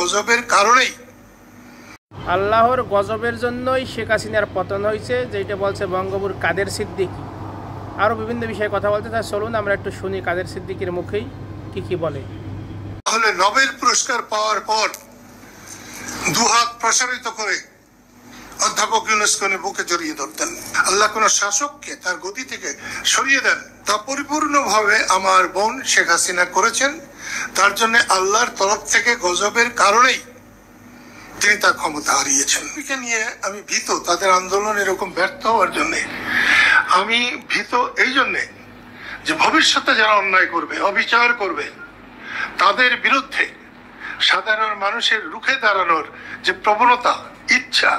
গজবের কারণেই, আল্লাহর গজবের জন্যই শেখ হাসিনার পতন হয়েছে, যেটা বলছে বঙ্গবন্ধু কাদের সিদ্দিকী। আরও বিভিন্ন বিষয়ে কথা বলতে চাই, চলুন আমরা একটু শুনি কাদের সিদ্দিকীর মুখেই কি বলে। তাহলে নোবেল পুরস্কার পাওয়ার পর দুহাত প্রসারিত করে অধ্যাপক ইউনুসকে বুকে জড়িয়ে ধরতেন। আল্লাহ কোন শাসককে তার গদি থেকে সরিয়ে দেন, তা পরিপূর্ণভাবে আমার বোন শেখ হাসিনা করেছেন। তার জন্য আল্লাহর তরফ থেকে গজবের কারণেই তিনি তার ক্ষমতা হারিয়েছেন। নিয়ে আমি ভীত, তাদের আন্দোলন এরকম ব্যর্থ হওয়ার জন্য আমি ভীত। এই জন্যে যে ভবিষ্যতে যারা অন্যায় করবে, অবিচার করবে, তাদের বিরুদ্ধে সাধারণ মানুষের রুখে দাঁড়ানোর যে প্রবণতা, ইচ্ছা,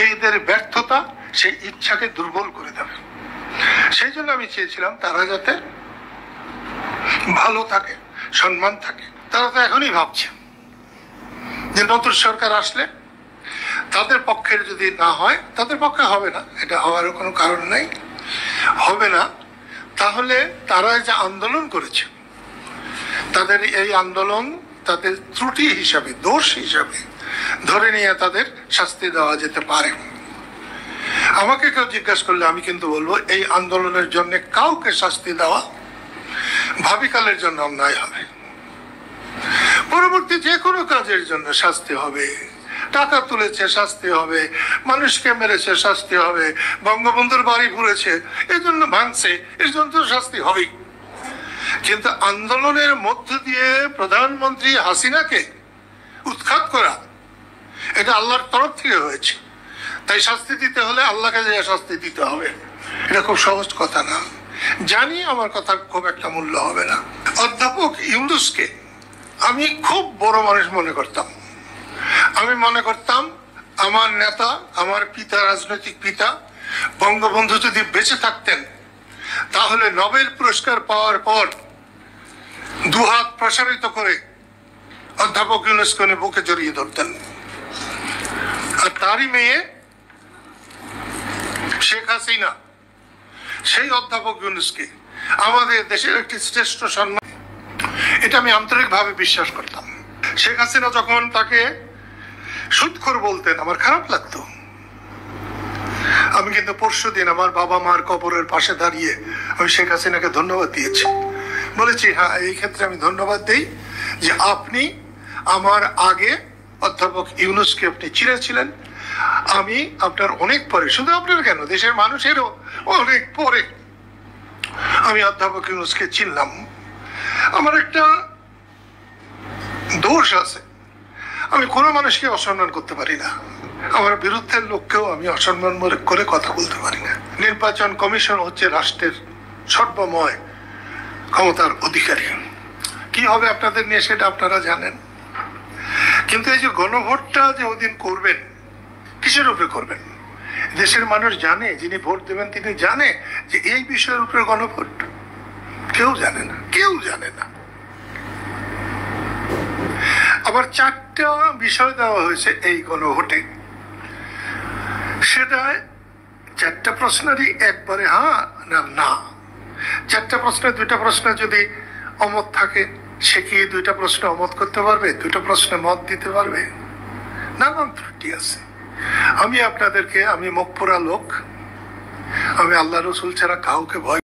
এদের ব্যর্থতা সেই ইচ্ছাকে দুর্বল করে দেবে। সেই জন্য আমি চেয়েছিলাম তারা যাতে ভালো থাকে, সম্মান থাকে। তারা তো এখনই ভাবছে যে নতুন সরকার আসলে তাদের পক্ষের যদি না হয়, তাদের পক্ষে হবে না, এটা হওয়ারও কোনো কারণ নাই, হবে না, তাহলে তারা যে আন্দোলন করেছে তাদের এই আন্দোলন তাদের ত্রুটি হিসাবে, দোষ হিসাবে ধরে নিয়ে তাদের শাস্তি দেওয়া যেতে পারে। আমাকে কেউ জিজ্ঞাসা করলে আমি কিন্তু বলবো এই আন্দোলনের জন্য কাউকে শাস্তি দেওয়া ভাবিকালের জন্য অন্যায় হবে। পরবর্তী যে কোনো কাজের জন্য শাস্তি হবে। টাকা তুলেছে শাস্তি হবে, মানুষকে মেরেছে শাস্তি হবে, বঙ্গবন্ধুর বাড়ি পুড়েছে এই জন্য ভাঙছে, এর জন্য তো শাস্তি হবেই। কিন্তু আন্দোলনের মধ্য দিয়ে প্রধানমন্ত্রী হাসিনাকে উৎখাত করা, এটা আল্লাহর তরফ থেকে হয়েছে, তাই শাস্তি দিতে হলে আল্লাহকে যে শাস্তি দিতে হবে, এটা খুব সহজ কথা না। জানি আমার কথা খুব একটা মূল্য হবে না। অধ্যাপক ইউনুসকে আমি খুব বড় মানুষ মনে করতাম। আমি মনে করতাম আমার নেতা, আমার পিতা, রাজনৈতিক পিতা বঙ্গবন্ধু যদি বেঁচে থাকতেন তাহলে নোবেল পুরস্কার পাওয়ার পর দুহাত প্রসারিত করে অধ্যাপক ইউনুসকে বুকে জড়িয়ে ধরতেন। আর তারই মেয়ে শেখ হাসিনা সেই অধ্যাপক ইউনুসকে আমাদের দেশের একটি শ্রেষ্ঠ সম্মান, এটা আমি আন্তরিকভাবে বিশ্বাস করতাম। শেখ হাসিনা যখন তাকে সুদখোর বলতেন আমার খারাপ লাগতো। আমি কিন্তু পরশুদিন আমার বাবা মার কবরের পাশে দাঁড়িয়ে আমি শেখ হাসিনাকে ধন্যবাদ দিয়েছি, বলেছি হ্যাঁ এই ক্ষেত্রে আমি ধন্যবাদ দিই যে আপনি আমার আগে অধ্যাপক ইউনুসকে আপনি চিনেছিলেন, আমি আপনার অনেক পরে, শুধু আপনার কেন দেশের মানুষেরও অনেক পরে আমি অধ্যাপক ইউনুসকে চিনলাম। আমার একটা দোষ আছে, আমি কোনো মানুষকে অসম্মান করতে পারি না, আমার বিরুদ্ধের লোককেও আমি অসম্মান করে কথা বলতে পারি না। নির্বাচন কমিশন হচ্ছে রাষ্ট্রের সর্বময় ক্ষমতার অধিকারী। কি হবে আপনাদের নিয়ে সেটা আপনারা জানেন, কিন্তু এই যে গণভোটটা যে ওদিন করবেন, কিসের উপরে করবেন? দেশের মানুষ জানে, যিনি ভোট দেবেন তিনি জানে যে এই বিষয়ের উপরে গণভোট? কেউ জানে না, কেউ জানে না। আবার 4টা বিষয় দেওয়া হয়েছে এই গণভোটে, সেটা 4টা প্রশ্নেরই একবারে হ্যাঁ না না। 4টা প্রশ্নে 2টা প্রশ্ন যদি অমত থাকে, সে কি 2টা প্রশ্ন অমত করতে পারবে? 2টা প্রশ্নে মত দিতে পারবে? নানান ত্রুটি আছে। আমি আপনাদেরকে, আমি মুখ পোড়া লোক, আমি আল্লাহ রসুল ছাড়া কাউকে ভয়